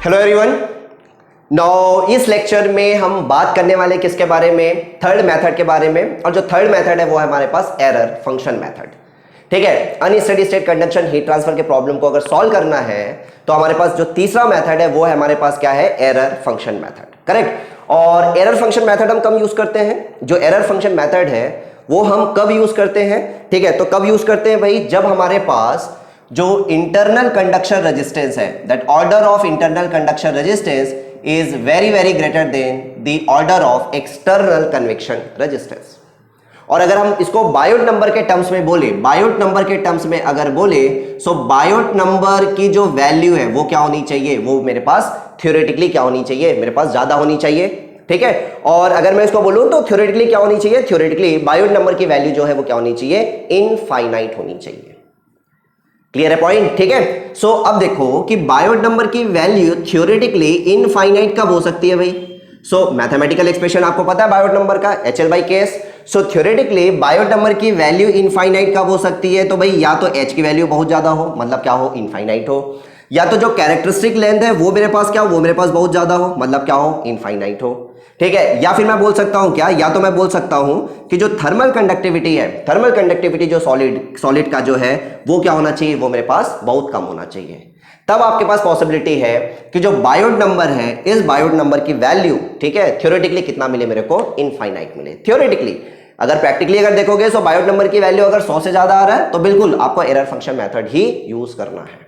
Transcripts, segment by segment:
Hello everyone. Now इस lecture में हम बात करने वाले किसके बारे में, थर्ड मेथड के बारे में। और जो थर्ड मेथड है वो है हमारे पास एरर फंक्शन मेथड। ठीक है, unsteady state conduction heat transfer के प्रॉब्लम को अगर सॉल्व करना है तो हमारे पास जो तीसरा मेथड है वो है हमारे पास क्या है, एरर फंक्शन मेथड। करेक्ट। और एरर फंक्शन मेथड हम कब यूज करते हैं, जो एरर फंक्शन मेथड है वो हम कब यूज करते हैं। ठीक है, तो कब यूज करते हैं भाई, जब हमारे पास जो इंटरनल कंडक्शन रेजिस्टेंस है, that order of internal conduction resistance is very very greater than the order of external convection resistance. और अगर हम इसको बायोट नंबर के टर्म्स में बोले, बायोट नंबर के टर्म्स में अगर बोले, सो बायोट नंबर की जो वैल्यू है वो क्या होनी चाहिए, वो मेरे पास थ्योरेटिकली क्या होनी चाहिए, मेरे पास ज्यादा होनी चाहिए। ठीक है, और अगर मैं इसको बोलूं तो थ्योरेटिकली क्या होनी चाहिए, थ्योरेटिकली बायोट नंबर की वैल्यू जो है वो क्या होनी चाहिए, इनफाइनाइट होनी चाहिए। क्लियर है पॉइंट। ठीक है, सो अब देखो कि बायोट नंबर की वैल्यू थ्योरेटिकली इनफाइनाइट कब हो सकती है भाई। सो मैथमेटिकल एक्सप्रेशन आपको पता है बायोट नंबर का, HL/KS। सो थ्योरेटिकली बायोट नंबर की वैल्यू इनफाइनाइट कब हो सकती है, तो भाई या तो H की वैल्यू बहुत ज्यादा हो, मतलब क्या हो, इनफाइनाइट हो, या तो जो कैरेक्टरिस्टिक लेंथ है वो मेरे पास क्या हो, वो मेरे पास बहुत ज्यादा हो, मतलब क्या हो, इनफाइनाइट हो। ठीक है, या फिर मैं बोल सकता हूं क्या, या तो मैं बोल सकता हूं कि जो थर्मल कंडक्टिविटी है, थर्मल कंडक्टिविटी जो सॉलिड का जो है वो क्या होना चाहिए, वो मेरे पास बहुत कम होना चाहिए। तब आपके पास पॉसिबिलिटी है कि जो बायोट नंबर है, इस बायोट नंबर की वैल्यू, ठीक है, थ्योरेटिकली कितना मिले मेरे को, इनफाइनाइट मिले थ्योरेटिकली। अगर प्रैक्टिकली अगर देखोगे तो बायोट नंबर की वैल्यू अगर 100 से ज्यादा आ रहा है तो बिल्कुल आपको एरर फंक्शन मेथड ही यूज करना है।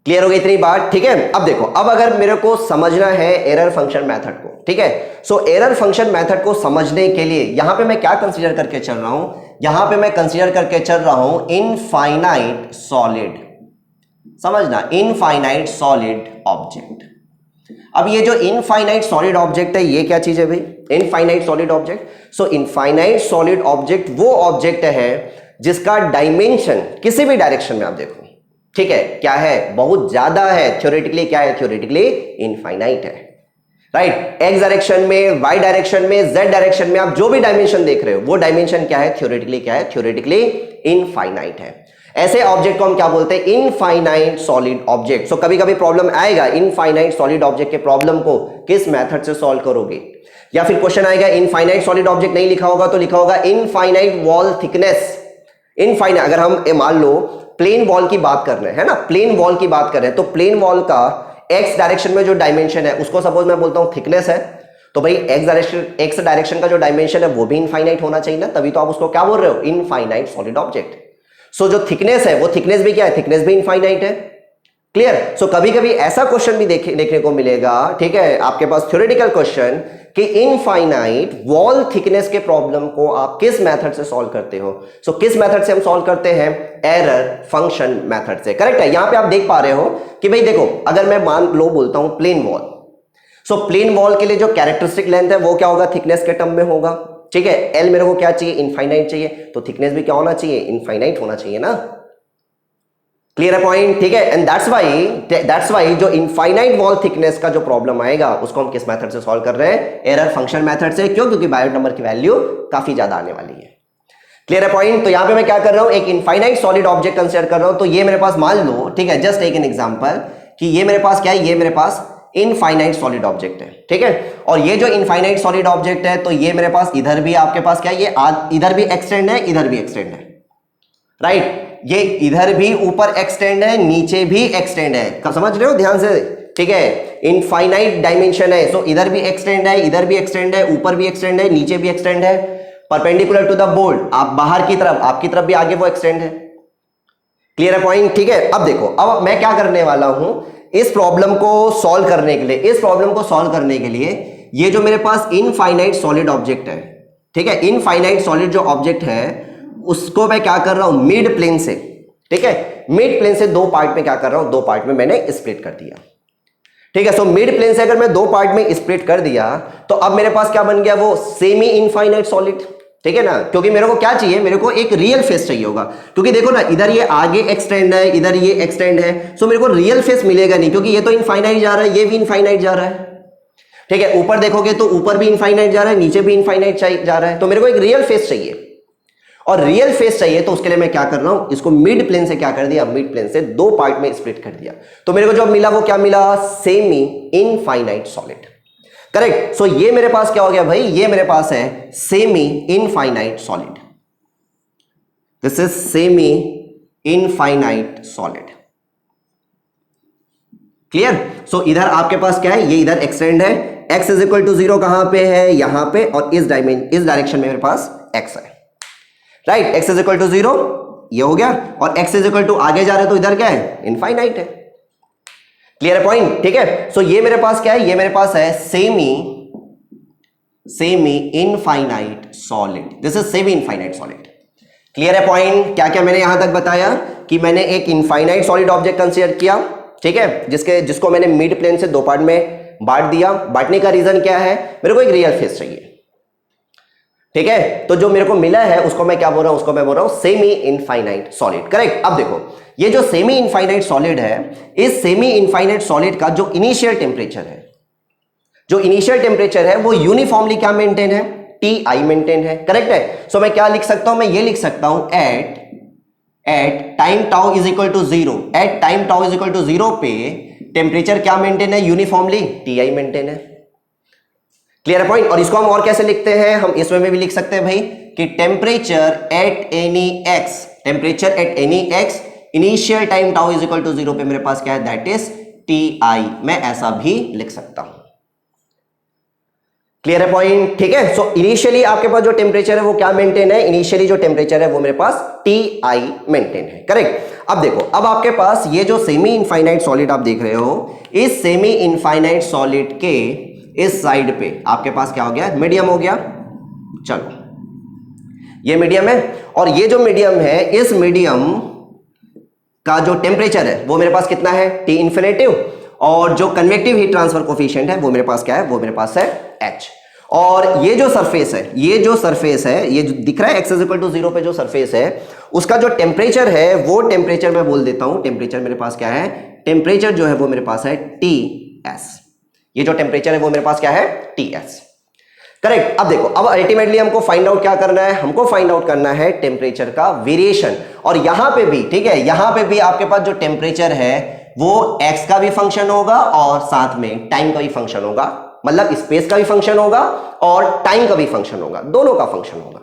क्लियर हो गई इतनी बात। ठीक है, अब देखो, अब अगर मेरे को समझना है एरर फंक्शन मेथड को, ठीक है, सो एरर फंक्शन मेथड को समझने के लिए यहां पे मैं क्या कंसीडर करके चल रहा हूं, यहां पे मैं कंसीडर करके चल रहा हूं इनफाइनाइट सॉलिड। समझना, इनफाइनाइट सॉलिड ऑब्जेक्ट। अब ये जो इनफाइनाइट सॉलिड ऑब्जेक्ट है ये क्या चीज है भाई, इनफाइनाइट सॉलिड ऑब्जेक्ट। सो इनफाइनाइट सॉलिड ऑब्जेक्ट वो ऑब्जेक्ट है जिसका डायमेंशन किसी भी डायरेक्शन में आप देखो, ठीक है, क्या है, बहुत ज्यादा है, थ्योरेटिकली क्या है, थ्योरेटिकली इनफाइनाइट है। राइट, एक्स डायरेक्शन में, वाई डायरेक्शन में, जेड डायरेक्शन में आप जो भी डायमेंशन देख रहे हो वो डायमेंशन क्या है, थ्योरेटिकली क्या है, थ्योरेटिकली इनफाइनाइट है। ऐसे ऑब्जेक्ट को हम क्या बोलते हैं, इनफाइनाइट सॉलिड ऑब्जेक्ट। सो कभी कभी प्रॉब्लम आएगा, इनफाइनाइट सॉलिड ऑब्जेक्ट के प्रॉब्लम को किस मेथड से सॉल्व करोगे, या फिर क्वेश्चन आएगा इनफाइनाइट सॉलिड ऑब्जेक्ट नहीं लिखा होगा तो लिखा होगा इनफाइनाइट वॉल थिकनेस। इनफाइनाइट, अगर हम मान लो प्लेन वॉल की बात कर रहे हैं, है ना, प्लेन वॉल की बात कर रहे हैं, तो प्लेन वॉल का एक्स डायरेक्शन में जो डायमेंशन है उसको सपोज मैं बोलता हूं थिकनेस है, तो भाई एक्स डायरेक्शन का जो डायमेंशन है वो भी इनफाइनाइट होना चाहिए ना, तभी तो आप उसको क्या बोल रहे हो, इनफाइनाइट सॉलिड ऑब्जेक्ट। सो जो थिकनेस है वो थिकनेस भी क्या है, थिकनेस भी इनफाइनाइट है। क्लियर। सो कभी कभी ऐसा क्वेश्चन भी देखने को मिलेगा, ठीक है, आपके पास थ्योरेटिकल क्वेश्चन कि इनफाइनाइट वॉल थिकनेस के प्रॉब्लम को आप किस मेथड से सॉल्व करते हो। सो किस मेथड से हम सॉल्व करते हैं, एरर फंक्शन मेथड से। करेक्ट है, यहां पे आप देख पा रहे हो कि भाई देखो, अगर मैं मान लो बोलता हूं plane wall, so plane wall के लिए जो कैरेक्टरिस्टिक लेंथ है वो क्या होगा, थिकनेस के टर्म में होगा। ठीक है, एल मेरे को क्या चाहिए, इनफाइनाइट चाहिए, तो थिकनेस भी क्या होना चाहिए, इनफाइनाइट होना चाहिए ना। क्लियर है पॉइंट। ठीक है, एंड दैट्स वाई जो इनफाइनाइट वॉल थिकनेस का जो प्रॉब्लम आएगा उसको हम किस मेथड से सॉल्व कर रहे हैं, एरर फंक्शन मेथड से। क्यों, क्योंकि बायोट नंबर की वैल्यू काफी ज्यादा आने वाली है। क्लियर है पॉइंट। तो यहां पे मैं क्या कर रहा हूं, एक इनफाइनाइट सॉलिड ऑब्जेक्ट कंसीडर कर रहा हूं, तो ये मेरे पास मान लो, ठीक है, जस्ट टेक एन एग्जांपल कि ये मेरे पास क्या है, ये मेरे पास इनफाइनाइट सॉलिड ऑब्जेक्ट है। ठीक है, और ये जो इनफाइनाइट सॉलिड ऑब्जेक्ट है तो ये मेरे पास इधर भी आपके पास क्या है, ये इधर भी एक्सटेंड है, इधर भी एक्सटेंड है। राइट, ये इधर भी ऊपर एक्सटेंड है, नीचे भी एक्सटेंड है। कब समझ रहे हो ध्यान से। ठीक है, इनफाइनाइट डायमेंशन है, सो इधर भी एक्सटेंड है, इधर भी एक्सटेंड है, ऊपर भी एक्सटेंड है, नीचे भी एक्सटेंड है, परपेंडिकुलर टू द बोर्ड, आप बाहर की तरफ, आपकी तरफ भी आगे वो एक्सटेंड है। क्लियर है पॉइंट। ठीक है, अब देखो, अब मैं क्या करने वाला हूं, इस प्रॉब्लम को सॉल्व करने के लिए, इस प्रॉब्लम को सॉल्व करने के लिए ये जो मेरे पास इनफाइनाइट सॉलिड ऑब्जेक्ट है, ठीक है, इनफाइनाइट सॉलिड जो ऑब्जेक्ट है उसको मैं क्या कर रहा हूं, मिड प्लेन से, ठीक है, मिड प्लेन से दो पार्ट में क्या कर रहा हूं, दो पार्ट में मैंने स्प्लिट कर दिया। ठीक है, सो मिड प्लेन से अगर मैं दो पार्ट में स्प्लिट कर दिया तो अब मेरे पास क्या बन गया, वो सेमी इनफाइनाइट सॉलिड। ठीक है ना, क्योंकि मेरे को क्या चाहिए, मेरे को एक रियल फेस चाहिए होगा, क्योंकि देखो ना, इधर ये आगे एक्सटेंड है, इधर ये एक्सटेंड है, सो मेरे को रियल फेस मिलेगा नहीं, क्योंकि ये तो इनफाइनाइट जा रहा है, ये भी इनफाइनाइट जा रहा है। ठीक है, ऊपर देखोगे तो ऊपर भी इनफाइनाइट जा रहा है, नीचे भी इनफाइनाइट जा रहा है, तो मेरे को एक रियल फेस चाहिए। और रियल फेस चाहिए तो उसके लिए मैं क्या कर रहा हूं, इसको मिड प्लेन से क्या कर दिया, मिड प्लेन से दो पार्ट में स्प्लिट कर दिया। तो मेरे को जो मिला वो क्या मिला, सेमी इनफाइनाइट सॉलिड। करेक्ट। सो ये मेरे पास क्या हो गया भाई, ये मेरे पास है semi infinite solid. This is semi infinite solid. Clear. So इधर आपके पास क्या है, ये इधर एक्सटेंड है, x इज इक्वल टू 0 कहां पे है, यहां पे, और इस डायरेक्शन में मेरे पास x है। Right, x is equal to 0 ये हो गया, और x इज इक्वल टू आगे जा रहे हैं तो इधर क्या है, इनफाइनाइट है। क्लियर है पॉइंट। ठीक है। सो ये मेरे पास क्या है, ये मेरे पास है semi infinite solid. This is semi infinite solid. Clear है पॉइंट। क्या क्या मैंने यहां तक बताया कि मैंने एक इनफाइनाइट सॉलिड ऑब्जेक्ट कंसीडर किया, ठीक है, जिसको मैंने मिड प्लेन से दो पार्ट में बांट दिया। बांटने का रीजन क्या है, मेरे को एक रियल फेस चाहिए। ठीक है। तो जो मेरे को मिला है उसको मैं क्या बोल रहा हूं, उसको मैं बोल रहा हूं सेमी इनफाइनाइट सॉलिड। करेक्ट। अब देखो ये जो सेमी इनफाइनाइट सॉलिड है, इस सेमी इनफाइनाइट सॉलिड का जो इनिशियल टेम्परेचर है, जो इनिशियल टेम्परेचर है वो यूनिफॉर्मली क्या मेंटेन है, Ti मेंटेन है। करेक्ट है। सो मैं क्या लिख सकता हूं, मैं ये लिख सकता हूं at time tau is equal to 0, at time tau is equal to 0 पे टेम्परेचर क्या मेंटेन है, यूनिफॉर्मली Ti मेंटेन है। क्लियर है पॉइंट। और इसको हम और कैसे लिखते हैं, हम इसमें भी लिख सकते हैं भाई कि temperature at any x, temperature at any x initial time tau is equal to 0 पे मेरे पास क्या है, दैट इज Ti। मैं ऐसा भी लिख सकता हूं। क्लियर है पॉइंट। ठीक है। सो इनिशियली आपके पास जो टेम्परेचर है वो क्या मेंटेन है, इनिशियली जो टेम्परेचर है वो मेरे पास Ti मेंटेन है। करेक्ट। अब देखो, अब आपके पास ये जो सेमी इनफाइनाइट सॉलिड आप देख रहे हो, इस सेमी इनफाइनाइट सॉलिड के इस साइड पे आपके पास क्या हो गया, मीडियम हो गया। चलो ये मीडियम है, और ये जो मीडियम है, इस मीडियम का जो टेम्परेचर है वो मेरे पास कितना है, T इन्फिनेटिव, और जो कन्वेक्टिव हीट ट्रांसफर कोफिशिएंट है वो मेरे पास क्या है, वो मेरे पास है H। और ये जो सरफेस है, ये जो सरफेस है, ये जो दिख रहा है x इज इक्वल टू 0 पे जो सरफेस है, उसका जो टेम्परेचर है वो टेम्परेचर मैं बोल देता हूं, टेम्परेचर मेरे पास क्या है, टेम्परेचर जो है वो मेरे पास है Ts। ये जो टेम्परेचर है वो मेरे पास क्या है, Ts। करेक्ट। अब देखो, अब अल्टीमेटली हमको फाइंड आउट क्या करना है, हमको फाइंड आउट करना है टेम्परेचर का वेरिएशन। और यहां पे भी, ठीक है, यहां पे भी आपके पास जो टेम्परेचर है वो x का भी फंक्शन होगा और साथ में टाइम का भी फंक्शन होगा, मतलब स्पेस का भी फंक्शन होगा और टाइम का भी फंक्शन होगा, दोनों का फंक्शन होगा।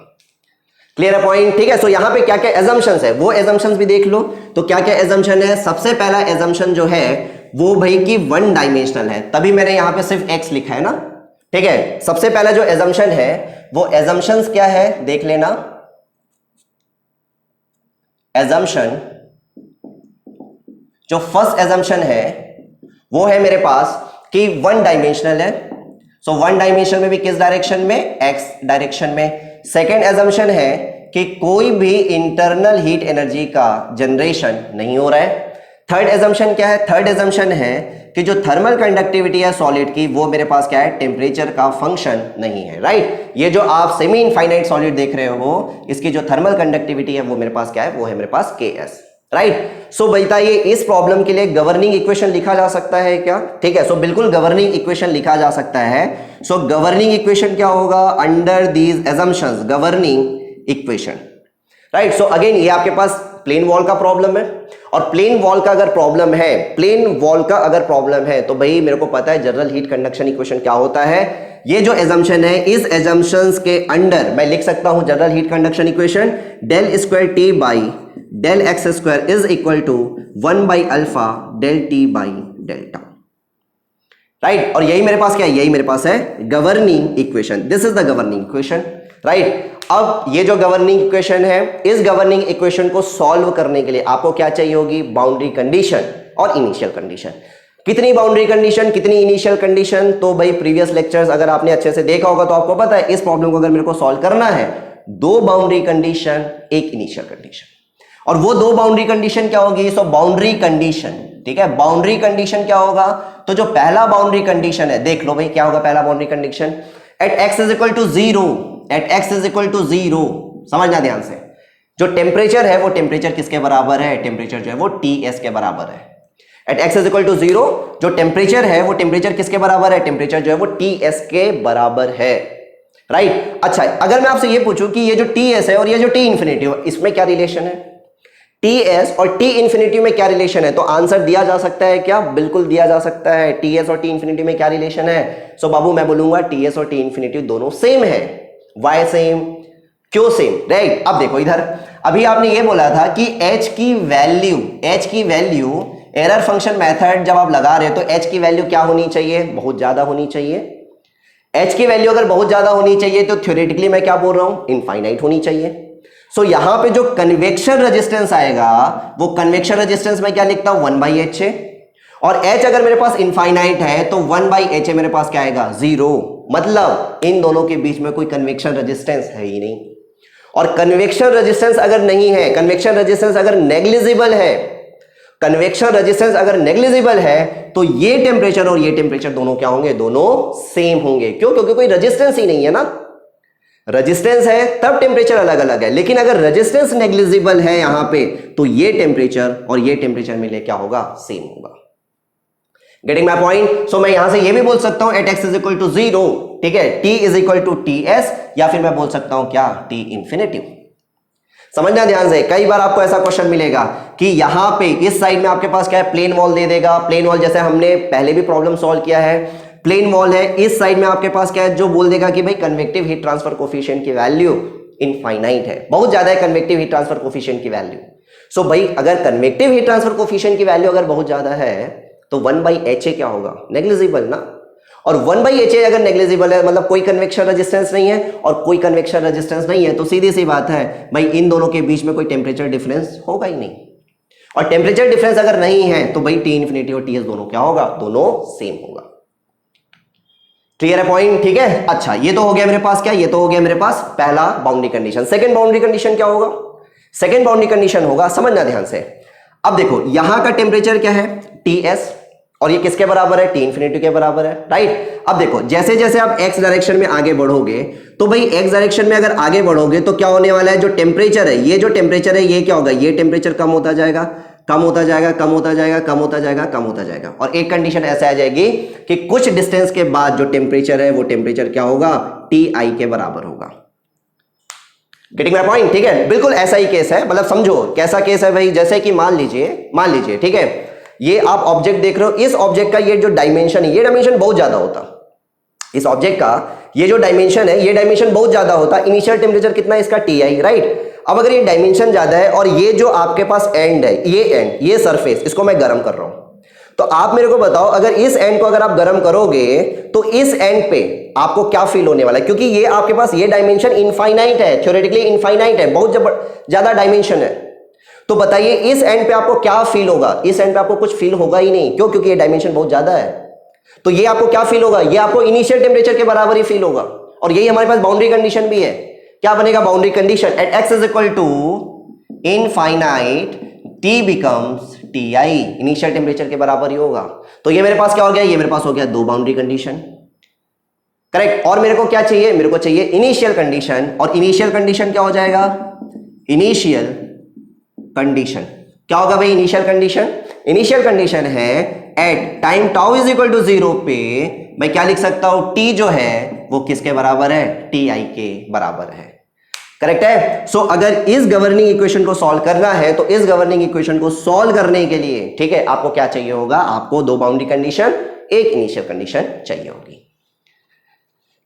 क्लियर है पॉइंट। ठीक है। सो यहां पे क्या क्या एजम्पशंस है वो एजम्पशंस भी देख लो। तो क्या क्या एजम्पशन है, सबसे पहला एजम्पशन जो है वो भाई कि वन डायमेंशनल है, तभी मैंने यहां पे सिर्फ x लिखा है ना। ठीक है। सबसे पहला जो एजम्पशन है वो एजम्पशंस क्या है देख लेना। एजम्पशन, जो फर्स्ट एजम्पशन है वो है मेरे पास कि वन डायमेंशनल है। सो वन डायमेंशन में भी किस डायरेक्शन में, x डायरेक्शन में। सेकेंड एजम्पशन है कि कोई भी इंटरनल हीट एनर्जी का जनरेशन नहीं हो रहा है। थर्ड एजम्पशन क्या है, थर्ड एजम्पशन है कि जो थर्मल कंडक्टिविटी है सॉलिड की वो मेरे पास क्या है, टेम्परेचर का फंक्शन नहीं है। राइट। ये जो आप सेमी इनफाइनाइट सॉलिड देख रहे हो, इसकी जो थर्मल कंडक्टिविटी है वो मेरे पास क्या है, वो है मेरे पास Ks। राइट। सो बताइए इस प्रॉब्लम के लिए गवर्निंग इक्वेशन लिखा जा सकता है क्या। ठीक है। सो बिल्कुल गवर्निंग इक्वेशन लिखा जा सकता है। सो गवर्निंग इक्वेशन क्या होगा, under these assumptions governing equation. Right. So again ये आपके पास प्लेन वॉल का प्रॉब्लम है, और प्लेन वॉल का अगर प्रॉब्लम है, प्लेन वॉल का अगर प्रॉब्लम है तो भाई मेरे को पता है जनरल हीट कंडक्शन इक्वेशन क्या होता है। ये जो एजम्पशन है, इस एजम्पशंस के अंडर मैं लिख सकता हूं general heat conduction equation, del square T by del x square is equal to 1 by alpha del T by delta. Right. और यही मेरे पास क्या है, यही मेरे पास है governing equation. This is the governing equation. Right. अब ये जो गवर्निंग इक्वेशन है, इस गवर्निंग इक्वेशन को सॉल्व करने के लिए आपको क्या चाहिए होगी, बाउंड्री कंडीशन और इनिशियल कंडीशन। कितनी बाउंड्री कंडीशन, कितनी इनिशियल कंडीशन, तो भाई प्रीवियस लेक्चर्स अगर आपने अच्छे से देखा होगा तो आपको पता है इस प्रॉब्लम को अगर मेरे को सॉल्व करना है, दो बाउंड्री कंडीशन एक इनिशियल कंडीशन। और वो दो बाउंड्री कंडीशन क्या होगी, सो बाउंड्री कंडीशन, ठीक है, बाउंड्री कंडीशन क्या होगा, तो जो पहला बाउंड्री कंडीशन है देख लो भाई क्या होगा पहला boundary condition, at x is equal to 0, at x is equal to 0, समझना ध्यान से, जो टेम्परेचर है वो टेम्परेचर किसके बराबर है, टेम्परेचर जो है वो Ts के बराबर है। At x is equal to 0 जो टेम्परेचर है वो टेम्परेचर किसके बराबर है, टेम्परेचर जो है वो Ts के बराबर है। राइट। अच्छा, अगर मैं आपसे ये पूछूं कि ये जो टी एस है और ये जो टी इन्फिनिटी है, इसमें क्या रिलेशन है? टी एस और टी इन्फिनिटी में क्या रिलेशन है? तो आंसर दिया जा सकता है क्या? बिल्कुल दिया जा सकता है। टी एस और टी इन्फिनिटी में क्या रिलेशन है? सो बाबू मैं बोलूंगा टी एस और टी इन्फिनिटी दोनों सेम है। Why same? क्यों सेम? राइट। अब देखो इधर, अभी आपने ये बोला था कि h की वैल्यू एरर फंक्शन मेथड जब आप लगा रहे हो तो h की वैल्यू क्या होनी चाहिए? बहुत ज्यादा होनी चाहिए। h की वैल्यू अगर बहुत ज्यादा होनी चाहिए तो थ्योरेटिकली मैं क्या बोल रहा हूं? इनफाइनाइट होनी चाहिए। सो यहां पे जो कन्वेक्शन रेजिस्टेंस आएगा वो कन्वेक्शन रेजिस्टेंस में क्या लिखता हूं? 1/h है। और h अगर मेरे पास इनफाइनाइट है तो 1/h मेरे पास क्या आएगा? 0। मतलब इन दोनों के बीच में कोई कन्वेक्शन रेजिस्टेंस है ही नहीं। और कन्वेक्शन रेजिस्टेंस अगर नहीं है, कन्वेक्शन रेजिस्टेंस अगर नेग्लिजिबल है, कन्वेक्शन रेजिस्टेंस अगर नेग्लिजिबल है तो ये टेम्परेचर और ये टेम्परेचर दोनों क्या होंगे? दोनों सेम होंगे। क्यों? क्योंकि कोई रेजिस्टेंस ही नहीं है ना। रेजिस्टेंस है तब टेम्परेचर अलग अलग है, लेकिन अगर रेजिस्टेंस नेग्लिजिबल है यहां पे तो ये टेम्परेचर और ये टेम्परेचर मिले क्या होगा? सेम होगा। Getting my point? सो मैं यहां से ये भी बोल सकता हूं at x is equal to 0, ठीक है, t is equal to T S, या फिर मैं बोल सकता हूं क्या? t infinity. समझना ध्यान से, कई बार आपको ऐसा क्वेश्चन मिलेगा कि यहां पे इस साइड में आपके पास क्या है? प्लेन वॉल दे देगा। प्लेन वॉल जैसे हमने पहले भी प्रॉब्लम सॉल्व किया है, प्लेन वॉल है, इस साइड में आपके पास क्या है? जो बोल देगा कि भाई कन्वेक्टिव हीट ट्रांसफर कोफिशिएंट की वैल्यू इनफाइनाइट है, बहुत ज्यादा है कन्वेक्टिव हीट ट्रांसफर कोफिशिएंट की वैल्यू। सो भाई अगर कन्वेक्टिव हीट ट्रांसफर कोफिशिएंट की वैल्यू अगर बहुत ज्यादा है तो 1/h क्या होगा? नेग्लिजिबल ना। और 1/h अगर नेग्लिजिबल है मतलब कोई कन्वेक्शन रेजिस्टेंस नहीं है, और कोई कन्वेक्शन रेजिस्टेंस नहीं है तो सीधी सी बात है भाई इन दोनों के बीच में कोई टेम्परेचर डिफरेंस होगा ही नहीं। और टेम्परेचर डिफरेंस अगर नहीं है तो भाई टी इन्फिनिटी और टी एस दोनों क्या होगा? दोनों सेम होगा। क्लियर है पॉइंट? ठीक है। अच्छा, ये तो हो गया मेरे पास क्या? ये तो हो गया मेरे पास पहला boundary condition. Second boundary condition क्या होगा? सेकंड बाउंड्री कंडीशन होगा, समझना ध्यान से। अब देखो यहां का टेम्परेचर क्या है? टी एस, और ये किसके बराबर है? टी इन्फिनिटी के बराबर है, राइट। अब देखो जैसे जैसे आप एक्स डायरेक्शन में आगे बढ़ोगे तो भाई एक्स डायरेक्शन में अगर आगे बढ़ोगे तो क्या होने वाला है? जो टेम्परेचर है, ये जो टेम्परेचर है ये क्या होगा? ये टेम्परेचर कम होता जाएगा, कम होता जाएगा, कम होता जाएगा, कम होता जाएगा, कम होता जाएगा। और एक कंडीशन ऐसा आ जाएगी कि कुछ डिस्टेंस के बाद जो टेम्परेचर है वो टेम्परेचर क्या होगा? टी आई के बराबर होगा। Getting my point? ठीक है, बिल्कुल ऐसा ही केस है। मतलब समझो कैसा केस है भाई, जैसे कि मान लीजिए ठीक है, ये आप ऑब्जेक्ट देख रहे हो, इस ऑब्जेक्ट का ये जो डायमेंशन है, ये डायमेंशन बहुत ज्यादा होता, इस ऑब्जेक्ट का ये जो डायमेंशन है, ये डायमेंशन बहुत ज्यादा होता। इनिशियल टेम्परेचर कितना है इसका? T I, right. अब अगर ये डायमेंशन ज्यादा है और ये जो आपके पास एंड है, ये एंड, ये सरफेस, इसको मैं गर्म कर रहा हूं, तो आप मेरे को बताओ अगर इस एंड को अगर आप गर्म करोगे तो इस एंड पे आपको क्या फील होने वाला है? क्योंकि ये आपके पास ये डायमेंशन इनफाइनाइट है, थ्योरेटिकली इनफाइनाइट है, बहुत ज्यादा डायमेंशन है। तो बताइए इस एंड पे आपको क्या फील होगा? इस एंड पे आपको कुछ फील होगा ही नहीं। क्यों? क्योंकि ये डायमेंशन बहुत ज्यादा है। तो ये आपको क्या फील होगा? ये आपको इनिशियल टेम्परेचर के बराबर ही फील होगा। और यही हमारे पास बाउंड्री कंडीशन भी है। क्या बनेगा boundary condition? At x is equal to infinite T becomes T I, initial temperature के बराबर ही होगा। तो ये मेरे पास क्या हो गया? ये मेरे पास हो गया दो बाउंड्री कंडीशन, करेक्ट। और मेरे को क्या चाहिए? मेरे को चाहिए इनिशियल कंडीशन। और इनिशियल कंडीशन क्या हो जाएगा? इनिशियल कंडीशन क्या होगा भाई? इनिशियल कंडीशन है at time tau is equal to 0 पे मैं क्या लिख सकता हूं? टी जो है वो किसके बराबर है? टी आई के बराबर है, करेक्ट है। सो अगर इस गवर्निंग इक्वेशन को सॉल्व करना है तो इस गवर्निंग इक्वेशन को सॉल्व करने के लिए, ठीक है, आपको क्या चाहिए होगा? आपको दो बाउंड्री कंडीशन, एक इनिशियल कंडीशन चाहिए होगी।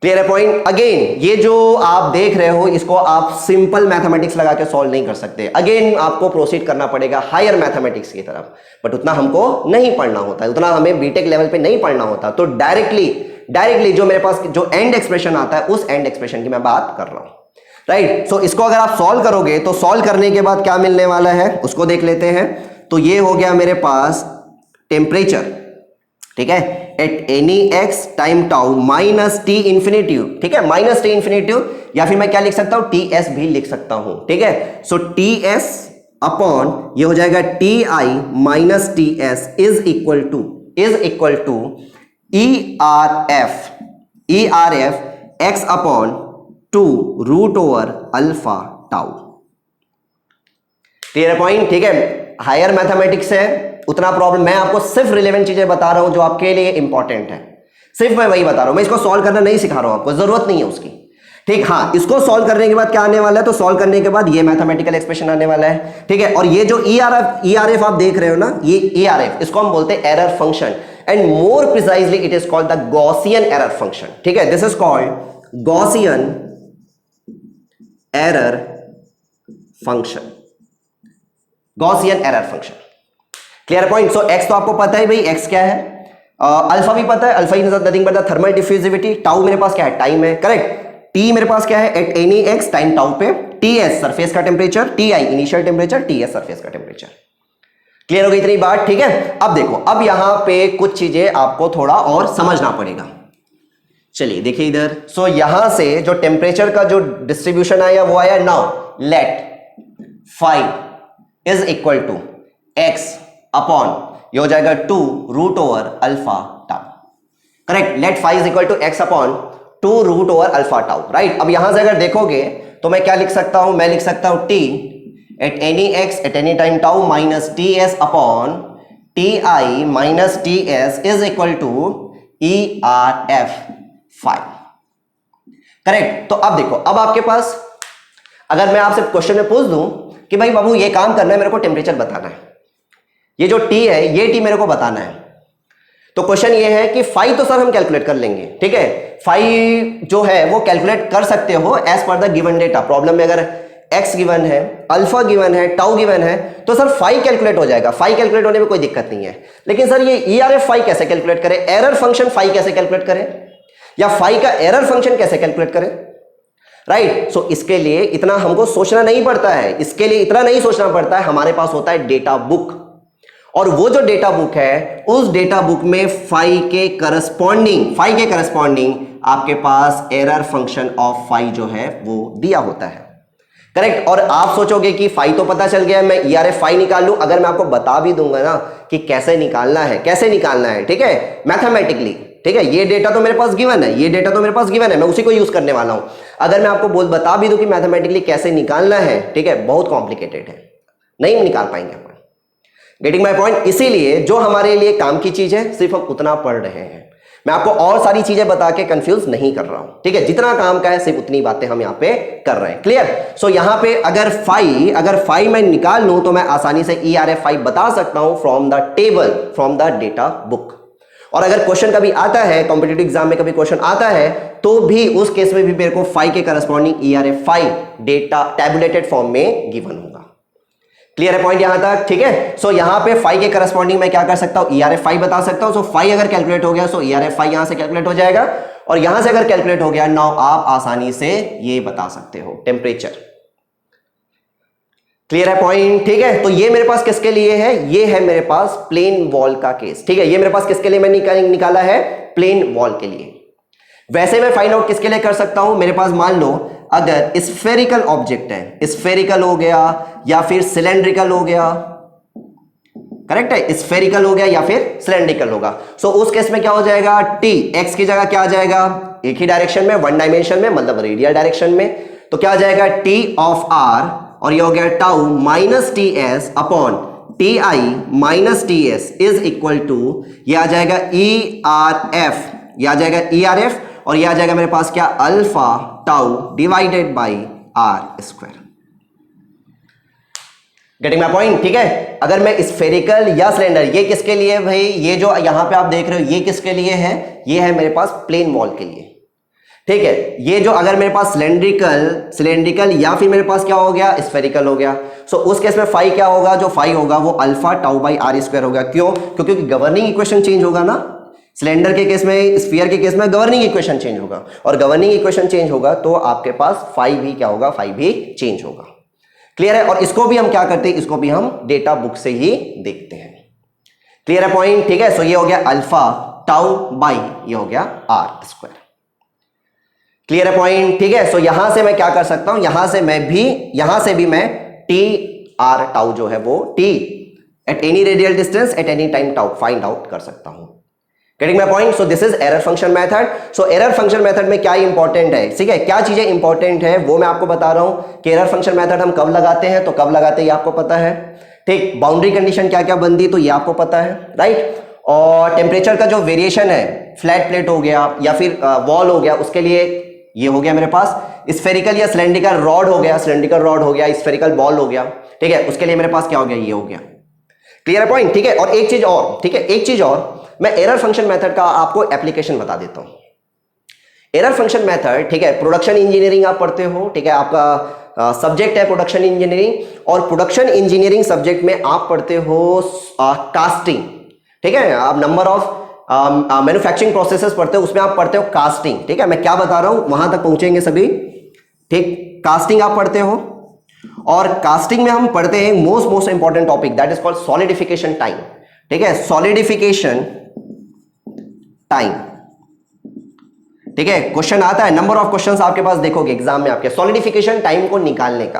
क्लियर है पॉइंट? अगेन ये जो आप देख रहे हो इसको आप सिंपल मैथमेटिक्स लगा के सॉल्व नहीं कर सकते। अगेन आपको प्रोसीड करना पड़ेगा हायर मैथमेटिक्स की तरफ, बट उतना हमको नहीं पढ़ना होता है, उतना हमें बीटेक लेवल पे नहीं पढ़ना होता। तो डायरेक्टली जो मेरे पास जो एंड एक्सप्रेशन आता है उस एंड एक्सप्रेशन की मैं बात कर रहा हूं, राइट। सो इसको अगर आप सॉल्व करोगे तो सॉल्व करने के बाद क्या मिलने वाला है उसको देख लेते हैं। तो ये हो गया मेरे पास टेम्परेचर, ठीक है, at any x time tau minus T infinity, ठीक है, माइनस टी इन्फिनिटी, या फिर मैं क्या लिख सकता हूं? टी एस भी लिख सकता हूं, ठीक है। सो टी एस अपॉन ये हो जाएगा T I minus T S is equal to E R F x upon 2 root over alpha tau. Clear point? ठीक है, हायर मैथमेटिक्स है, उतना प्रॉब्लम, मैं आपको सिर्फ रिलेवेंट चीजें बता रहा हूं जो आपके लिए इंपॉर्टेंट है, सिर्फ मैं वही बता रहा हूं। मैं इसको सॉल्व करना नहीं सिखा रहा हूं, आपको जरूरत नहीं है उसकी। ठीक, हाँ, इसको सॉल्व करने के बाद क्या आने वाला है, तो सॉल्व करने के बाद ये मैथमेटिकल एक्सप्रेशन आने वाला है, ठीक है। और ये जो ERF आप देख रहे हो ना, ये ERF, इसको हम बोलते हैं error function, and more precisely it is called the Gaussian error function, ठीक है। This is called Gaussian error function, Gaussian error function. Clear point. So x तो आपको पता है भाई, एक्स क्या है, अल्फा भी पता है, alpha is nothing but the thermal diffusivity, tau मेरे पास क्या है, टाइम है, करेक्ट। टी मेरे पास क्या है, at any x time tau पे, टीएस सरफेस का temperature, TI initial temperature, TS surface का टेम्परेचर। क्लियर हो गई इतनी बात, ठीक है। अब देखो, अब यहां पे कुछ चीजें आपको थोड़ा और समझना पड़ेगा। चलिए देखिए इधर, सो यहां से जो टेम्परेचर का जो डिस्ट्रीब्यूशन आया वो आया, now let phi is equal to x upon, ये हो जाएगा 2 root over alpha tau, correct. Let phi is equal to x upon 2 root over alpha tau, right. अब यहां से अगर देखोगे तो मैं क्या लिख सकता हूं, मैं लिख सकता हूं T at any X at any time tau minus T S upon T I minus T S is equal to E R F five, correct. तो अब देखो, अब आपके पास अगर मैं आपसे क्वेश्चन में पूछ दूं कि भाई बाबू ये काम करना है, मेरे को टेम्परेचर बताना है, ये जो टी है ये टी मेरे को बताना है, तो क्वेश्चन ये है कि फाई तो सर हम कैलकुलेट कर लेंगे, ठीक है। फाई जो है वो कैलकुलेट कर सकते हो as per the given data. Problem में अगर एक्स गिवन है, अल्फा गिवन है, टाउ गिवन है, तो सर फाई कैलकुलेट हो जाएगा, फाई कैलकुलेट होने में कोई दिक्कत नहीं है। लेकिन सर ये ERF फाई कैसे कैलकुलेट करें, एरर फंक्शन फाई कैसे कैलकुलेट करें, या फाई का एरर फंक्शन कैसे कैलकुलेट करें, राइट। सो इसके लिए इतना हमको सोचना नहीं पड़ता है, इसके लिए इतना नहीं सोचना पड़ता है, हमारे पास होता है डेटा बुक, और वो जो डेटा बुक है उस डेटा बुक में फाई के करस्पॉन्डिंग आपके पास एरर फंक्शन ऑफ फाई जो है वो दिया होता है, करेक्ट। और आप सोचोगे कि फाई तो पता चल गया, मैं ERF फाई निकाल लूं। अगर मैं आपको बता भी दूंगा ना कि कैसे निकालना है, ठीक है, मैथमेटिकली, ठीक है, ये डेटा तो मेरे पास गिवन है, ये डेटा तो मेरे पास गिवन है, मैं उसी को यूज करने वाला हूं। अगर मैं आपको बता भी दूं कि मैथमेटिकली कैसे निकालना है, ठीक है, बहुत कॉम्प्लिकेटेड है, नहीं निकाल पाएंगे अपन। Getting my point. इसीलिए जो हमारे लिए काम की चीज है सिर्फ हम उतना पढ़ रहे हैं, मैं आपको और सारी चीजें बता के कंफ्यूज नहीं कर रहा हूं, ठीक है। जितना काम का है सिर्फ उतनी बातें हम यहां पे कर रहे हैं, क्लियर। सो यहां पे अगर फाई मैं निकाल लूं तो मैं आसानी से ERF फाई बता सकता हूं from the table, from the data book. और अगर क्वेश्चन कभी आता है, कॉम्पिटिटिव एग्जाम में कभी क्वेश्चन आता है, तो भी उस केस में भी मेरे को फाई के corresponding ERF phi data tabulated form में गिवन होगा। क्लियर है पॉइंट यहां तक, ठीक है। सो यहां पे फाई के करस्पॉन्डिंग मैं क्या कर सकता हूं, ERF फाई बता सकता हूं। सो फाई अगर कैलकुलेट हो गया, सो ERF फाई यहां से कैलकुलेट हो जाएगा, और यहां से अगर कैलकुलेट हो गया, नाउ आप आसानी से ये बता सकते हो टेम्परेचर। क्लियर है पॉइंट, ठीक है। तो ये मेरे पास किसके लिए है, ये है मेरे पास प्लेन वॉल का केस, ठीक है। ये मेरे पास किसके लिए मैं निकाला है, प्लेन वॉल के लिए। वैसे मैं फाइंड आउट किसके लिए कर सकता हूं, मेरे पास मान लो अगर स्फेरिकल ऑब्जेक्ट है, स्फेरिकल हो गया या फिर सिलेंड्रिकल हो गया, करेक्ट है, स्फेरिकल हो गया या फिर सिलेंड्रिकल होगा। सो उस केस में क्या हो जाएगा, टी एक्स की जगह क्या आ जाएगा, एक ही डायरेक्शन में, वन डायमेंशन में, मतलब रेडियल डायरेक्शन में, तो क्या आ जाएगा टी ऑफ आर, और ये हो गया tau minus T S upon T I minus T S is equal to, ये आ जाएगा ERF, ये आ जाएगा ERF, और ये आ जाएगा मेरे पास क्या, alpha tau divided by R square. Getting my point, ठीक है। अगर मैं स्फेरिकल या सिलेंडर, ये किसके लिए है भाई, ये जो यहां पे आप देख रहे हो ये किसके लिए है, ये है मेरे पास प्लेन वॉल के लिए, ठीक है। ये जो अगर मेरे पास सिलेंड्रिकल या फिर मेरे पास क्या हो गया, स्फेरिकल हो गया, सो उस केस में फाई क्या होगा, जो फाई होगा वो alpha tau by R square होगा। क्यों, क्योंकि गवर्निंग इक्वेशन चेंज होगा ना, सिलेंडर के केस में, स्फीयर के केस में गवर्निंग इक्वेशन चेंज होगा, और गवर्निंग इक्वेशन चेंज होगा तो आपके पास फाई भी क्या होगा, फाई भी चेंज होगा। क्लियर है। और इसको भी हम क्या करते हैं, इसको भी हम डेटा बुक से ही देखते हैं। क्लियर है पॉइंट, ठीक है। सो ये हो गया अल्फा टाउ बाई, ये हो गया आर स्क्वायर। क्लियर है पॉइंट, ठीक है। सो यहां से मैं क्या कर सकता हूं, यहां से भी मैं टी आर टाउ जो है वो T at any radial distance eight any time tau find out कर सकता हूं। Getting my point. So this is error function method. So error function method में क्या इंपॉर्टेंट है, ठीक है, क्या चीजें इंपॉर्टेंट है वो मैं आपको बता रहा हूं कि एरर फंक्शन मेथड हम कब लगाते हैं, तो कब लगाते हैं ये आपको पता है, ठीक। बाउंड्री कंडीशन क्या क्या बनती तो ये आपको पता है, राइट। और टेम्परेचर का जो वेरिएशन है, फ्लैट प्लेट हो गया या फिर वॉल हो गया, उसके लिए ये हो गया मेरे पास स्फेरिकल या सिलेंड्रिकल रॉड हो गया, सिलेंड्रिकल रॉड हो गया, स्फेरिकल बॉल हो गया, ठीक है, उसके लिए मेरे पास क्या हो गया, ये हो गया। क्लियर है पॉइंट, ठीक है। और एक चीज और, ठीक है, एक चीज और, मैं एरर फंक्शन मेथड का आपको एप्लीकेशन बता देता हूं। एरर फंक्शन मेथड, ठीक है, प्रोडक्शन इंजीनियरिंग आप पढ़ते हो, ठीक है, आपका सब्जेक्ट है प्रोडक्शन इंजीनियरिंग, और प्रोडक्शन इंजीनियरिंग सब्जेक्ट में आप पढ़ते हो कास्टिंग, ठीक है, आप नंबर ऑफ मैन्युफैक्चरिंग प्रोसेसेस पढ़ते हो, उसमें आप पढ़ते हो कास्टिंग, ठीक है, मैं क्या बता रहा हूं वहां तक पहुंचेंगे सभी, ठीक, कास्टिंग आप पढ़ते हो, और कास्टिंग में हम पढ़ते हैं most important topic that is called solidification time, ठीक है, सॉलिडिफिकेशन टाइम, ठीक है, क्वेश्चन आता है, नंबर ऑफ क्वेश्चंस आपके पास देखोगे एग्जाम में आपके सॉलिडिफिकेशन टाइम को निकालने का,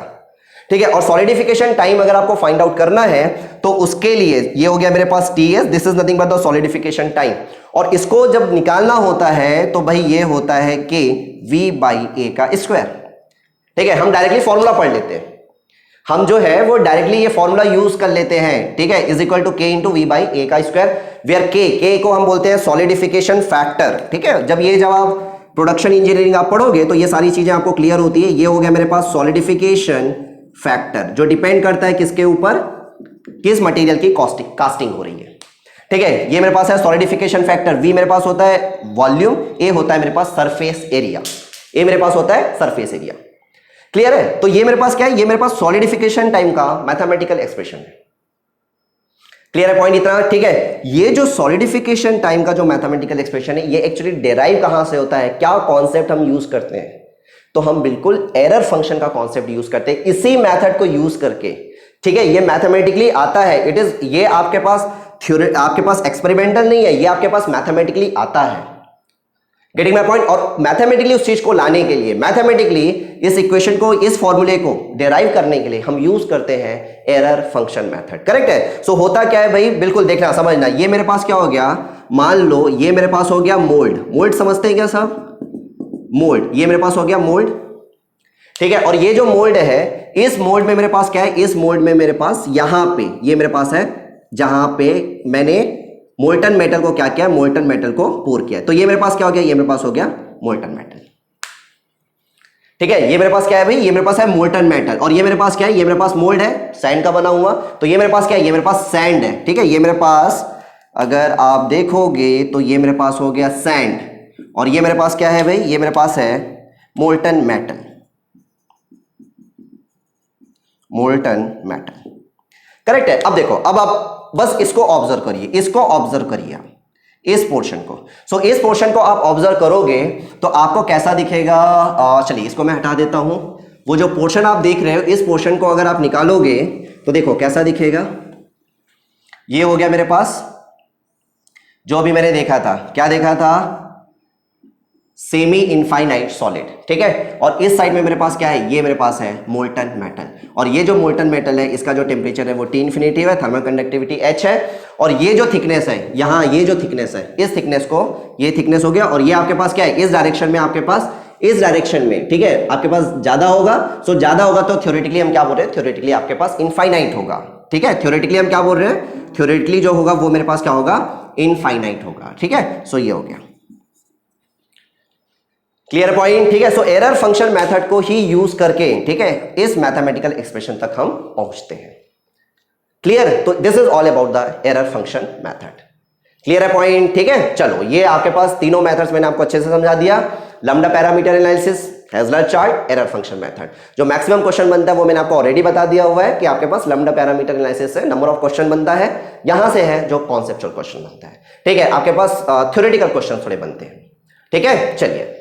ठीक है, और सॉलिडिफिकेशन टाइम अगर आपको फाइंड आउट करना है तो उसके लिए ये हो गया मेरे पास TS, this is nothing but the solidification time, और इसको जब निकालना होता है तो भाई ये होता है के वी बाई ए का स्क्वायर, ठीक है, हम डायरेक्टली फॉर्मूला पढ़ लेते हैं, हम जो है वो डायरेक्टली ये फॉर्मूला यूज कर लेते हैं, ठीक है, इज इक्वल टू के इंटू वी बाई ए का स्क्वायर, वेयर के को हम बोलते हैं सॉलिडिफिकेशन फैक्टर, ठीक है, जब आप प्रोडक्शन इंजीनियरिंग आप पढ़ोगे तो ये सारी चीजें आपको क्लियर होती है। ये हो गया मेरे पास सॉलिडिफिकेशन फैक्टर, जो डिपेंड करता है किसके ऊपर, किस मटेरियल की कास्टिंग हो रही है, ठीक है, ये मेरे पास है सॉलिडिफिकेशन फैक्टर, वी मेरे पास होता है वॉल्यूम, ए होता है मेरे पास सरफेस एरिया, ए मेरे पास होता है सरफेस एरिया, क्लियर है। तो ये मेरे पास क्या है, ये मेरे पास सॉलिडिफिकेशन टाइम का मैथमेटिकल एक्सप्रेशन है, क्लियर है पॉइंट इतना, ठीक है। ये जो सॉलिडिफिकेशन टाइम का जो मैथमेटिकल एक्सप्रेशन है ये एक्चुअली डेराइव कहां से होता है, क्या कॉन्सेप्ट हम यूज करते हैं, तो हम बिल्कुल एरर फंक्शन का कॉन्सेप्ट यूज करते हैं, इसी मेथड को यूज करके, ठीक है, ये मैथमेटिकली आता है, इट इज, ये आपके पास एक्सपेरिमेंटल नहीं है, ये आपके पास मैथमेटिकली आता है, गेटिंग माय पॉइंट। और मैथमेटिकली उस चीज को लाने के लिए, मैथमेटिकली इस इक्वेशन को, इस फॉर्मूले को डिराइव करने के लिए हम यूज करते हैं एरर फंक्शन मेथड, करेक्ट है। सो होता क्या है भाई, बिल्कुल देखना समझना, ये मेरे पास क्या हो गया, मान लो ये मेरे पास हो गया मोल्ड समझते हैं क्या साहब, मोल्ड, ये मेरे पास हो गया मोल्ड, ठीक है, और ये जो मोल्ड है, इस मोल्ड में मेरे पास क्या है, इस मोल्ड में मेरे पास यहां पे, ये मेरे पास है जहां पे मैंने मोल्टन मेटल को क्या किया, मोल्टन मेटल को पोर किया, तो ये मेरे पास क्या हो गया, ये मेरे पास हो गया मोल्टन मेटल, ठीक है, ये मेरे पास क्या है भाई, ये मेरे पास है मोल्टन मेटल, और ये मेरे पास क्या है, ये मेरे पास मोल्ड है सैंड का बना हुआ, तो ये मेरे पास क्या है, ये मेरे पास सैंड है, ठीक है, ये मेरे पास अगर आप देखोगे तो ये मेरे पास हो गया सैंड, और ये मेरे पास क्या है भाई, ये मेरे पास है molten metal, molten metal, correct है। अब देखो, अब आप बस इसको ऑब्जर्व करिए, इसको ऑब्जर्व करिए, इस पोर्शन को, सो इस पोर्शन को आप ऑब्जर्व करोगे तो आपको कैसा दिखेगा, चलिए इसको मैं हटा देता हूं, वो जो पोर्शन आप देख रहे हो, इस पोर्शन को अगर आप निकालोगे तो देखो कैसा दिखेगा, ये हो गया मेरे पास जो अभी मैंने देखा था, क्या देखा था, सेमी इनफाइनाइट सॉलिड, ठीक है, और इस साइड में मेरे पास क्या है, ये मेरे पास है मोल्टन मेटल, और ये जो मोल्टन मेटल है इसका जो टेम्परेचर है वो T इन्फिनिटी है, थर्मल कंडक्टिविटी H है, और ये जो थिकनेस है यहाँ, ये जो थिकनेस है, इस थिकनेस को, ये थिकनेस हो गया, और ये आपके पास क्या है, इस डायरेक्शन में आपके पास, इस डायरेक्शन में, ठीक है, आपके पास ज्यादा होगा, सो ज्यादा होगा तो थ्योरेटिकली हम क्या बोल रहे हैं, थ्योरेटिकली आपके पास इनफाइनाइट होगा, ठीक है, थ्योरेटिकली हम क्या बोल रहे हैं, थ्योरेटिकली जो होगा वो मेरे पास क्या होगा, इनफाइनाइट होगा, ठीक है, सो ये हो गया, क्लियर पॉइंट, ठीक है। सो एरर फंक्शन मेथड को ही यूज करके, ठीक है, इस मैथमेटिकल एक्सप्रेशन तक हम पहुंचते हैं, क्लियर। तो this is all about the error function method, clear है पॉइंट, ठीक है। चलो ये आपके पास तीनों मेथड्स मैंने आपको अच्छे से समझा दिया, lambda parameter analysis, Heisler chart, error function method. जो मैक्सिमम क्वेश्चन बनता है वो मैंने आपको ऑलरेडी बता दिया हुआ है कि आपके पास लैम्डा पैरामीटर एनालिसिस से नंबर ऑफ क्वेश्चन बनता है, यहां से है जो कॉन्सेप्चुअल क्वेश्चन बनता है, ठीक है, आपके पास थ्योरेटिकल क्वेश्चन थोड़े बनते हैं, ठीक है। चलिए